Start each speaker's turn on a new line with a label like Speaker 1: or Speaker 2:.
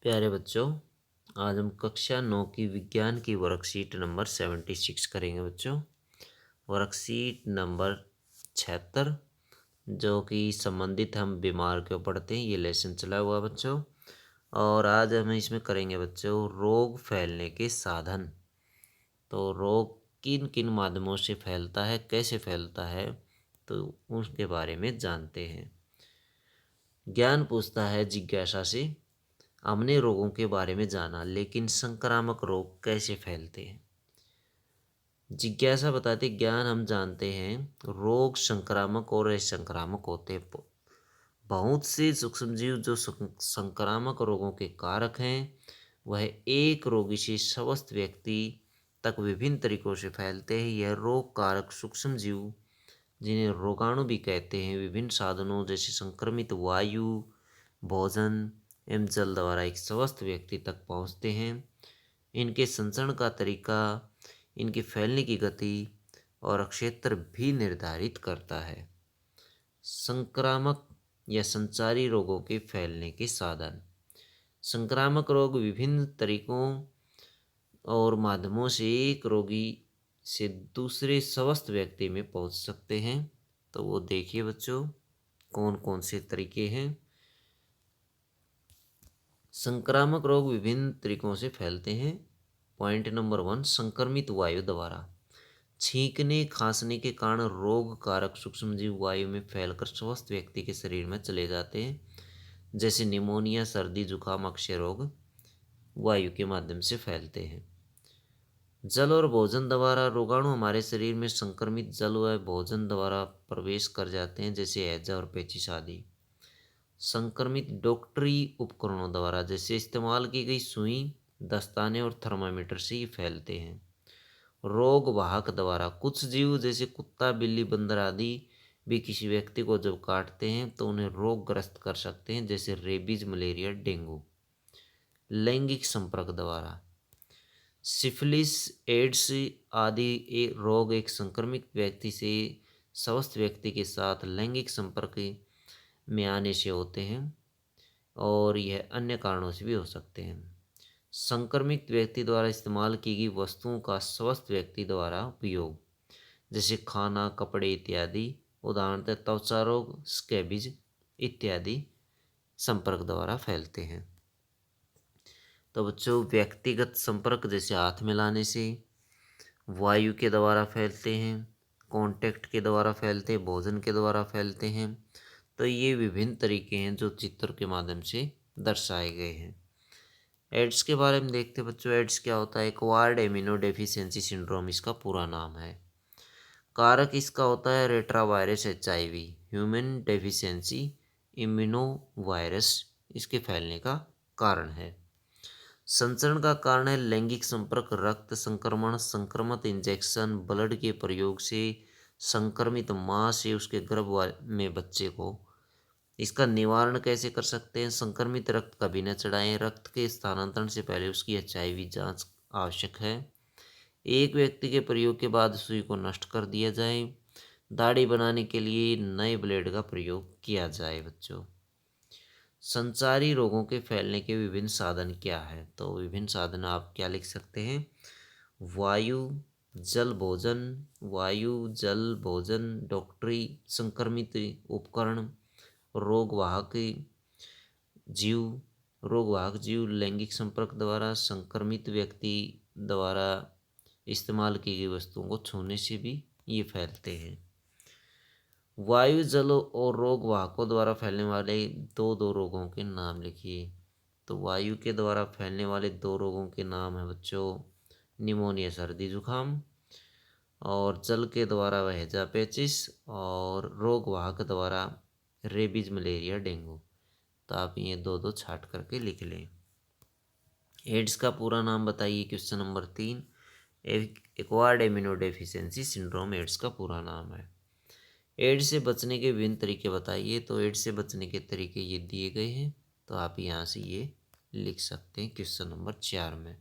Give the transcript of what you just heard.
Speaker 1: प्यारे बच्चों, आज हम कक्षा 9 की विज्ञान की वर्कशीट नंबर 76 करेंगे बच्चों। वर्कशीट नंबर 76 जो कि संबंधित हम बीमार क्यों पड़ते हैं, ये लेसन चला हुआ बच्चों। और आज हम इसमें करेंगे बच्चों रोग फैलने के साधन। तो रोग किन किन माध्यमों से फैलता है, कैसे फैलता है, तो उसके बारे में जानते हैं। ज्ञान पूछता है जिज्ञासा से, हमने रोगों के बारे में जाना, लेकिन संक्रामक रोग कैसे फैलते हैं। जिज्ञासा बताते ज्ञान हम जानते हैं रोग संक्रामक और असंक्रामक होते हैं। बहुत से सूक्ष्म जीव जो संक्रामक रोगों के कारक हैं, वह एक रोगी से स्वस्थ व्यक्ति तक विभिन्न तरीकों से फैलते हैं। यह रोग कारक सूक्ष्म जीव, जिन्हें रोगाणु भी कहते हैं, विभिन्न साधनों जैसे संक्रमित वायु, भोजन एवं जल द्वारा एक स्वस्थ व्यक्ति तक पहुंचते हैं। इनके संचरण का तरीका इनके फैलने की गति और क्षेत्र भी निर्धारित करता है। संक्रामक या संचारी रोगों के फैलने के साधन। संक्रामक रोग विभिन्न तरीकों और माध्यमों से एक रोगी से दूसरे स्वस्थ व्यक्ति में पहुंच सकते हैं। तो वो देखिए बच्चों, कौन कौन से तरीके हैं। संक्रामक रोग विभिन्न तरीकों से फैलते हैं। पॉइंट नंबर 1, संक्रमित वायु द्वारा। छींकने खांसने के कारण रोग कारक सूक्ष्मजीव वायु में फैलकर स्वस्थ व्यक्ति के शरीर में चले जाते हैं, जैसे निमोनिया, सर्दी, जुकाम, अक्षय रोग वायु के माध्यम से फैलते हैं। जल और भोजन द्वारा रोगाणु हमारे शरीर में संक्रमित जल व भोजन द्वारा प्रवेश कर जाते हैं, जैसे हैजा और पेचिश आदि। संक्रमित डॉक्टरी उपकरणों द्वारा, जैसे इस्तेमाल की गई सुई, दस्ताने और थर्मामीटर से ये फैलते हैं। रोग वाहक द्वारा, कुछ जीव जैसे कुत्ता, बिल्ली, बंदर आदि भी किसी व्यक्ति को जब काटते हैं तो उन्हें रोगग्रस्त कर सकते हैं, जैसे रेबीज, मलेरिया, डेंगू। लैंगिक संपर्क द्वारा, सिफिलिस, एड्स आदि रोग एक संक्रमित व्यक्ति से स्वस्थ व्यक्ति के साथ लैंगिक संपर्क में आने से होते हैं, और यह अन्य कारणों से भी हो सकते हैं। संक्रमित व्यक्ति द्वारा इस्तेमाल की गई वस्तुओं का स्वस्थ व्यक्ति द्वारा उपयोग, जैसे खाना, कपड़े इत्यादि। उदाहरणतः त्वचा रोग, स्कैबिज इत्यादि संपर्क द्वारा फैलते हैं। तो बच्चों, व्यक्तिगत संपर्क जैसे हाथ मिलाने से, वायु के द्वारा फैलते हैं, कांटेक्ट के द्वारा फैलते हैं, भोजन के द्वारा फैलते हैं। तो ये विभिन्न तरीके हैं जो चित्र के माध्यम से दर्शाए गए हैं। एड्स के बारे में देखते हैं बच्चों। एड्स क्या होता है? एक्वायर्ड इम्यूनो डेफिशिएंसी सिंड्रोम इसका पूरा नाम है। कारक इसका होता है रेट्रावायरस HIV, human deficiency immuno virus इसके फैलने का कारण है। संचरण का कारण है लैंगिक संपर्क, रक्त संक्रमण, संक्रमित इंजेक्शन, ब्लड के प्रयोग से संक्रमित मां से उसके गर्भ में बच्चे को। इसका निवारण कैसे कर सकते हैं? संक्रमित रक्त कभी न चढ़ाएं। रक्त के स्थानांतरण से पहले उसकी HIV जांच आवश्यक है। एक व्यक्ति के प्रयोग के बाद सुई को नष्ट कर दिया जाए। दाढ़ी बनाने के लिए नए ब्लेड का प्रयोग किया जाए। बच्चों, संचारी रोगों के फैलने के विभिन्न साधन क्या है? तो विभिन्न साधन आप क्या लिख सकते हैं? वायु, जल, भोजन। वायु, जल, भोजन, डॉक्टरी, संक्रमित उपकरण, रोगवाहक जीव। रोगवाहक जीव लैंगिक संपर्क द्वारा, संक्रमित व्यक्ति द्वारा इस्तेमाल की गई वस्तुओं को छूने से भी ये फैलते हैं। वायु, जल और रोगवाहकों द्वारा फैलने वाले दो रोगों के नाम लिखिए। तो वायु के द्वारा फैलने वाले 2 रोगों के नाम है बच्चों, निमोनिया, सर्दी, जुकाम। और जल के द्वारा वह हैजा, पेचिश। और रोगवाहक द्वारा रेबीज, मलेरिया, डेंगू। तो आप ये 2 छाट करके लिख लें। एड्स का पूरा नाम बताइए। Question number 3, acquired immuno deficiency syndrome AIDS का पूरा नाम है। एड्स से बचने के विभिन्न तरीके बताइए। तो एड्स से बचने के तरीके ये दिए गए हैं, तो आप यहाँ से ये लिख सकते हैं क्वेश्चन नंबर 4 में।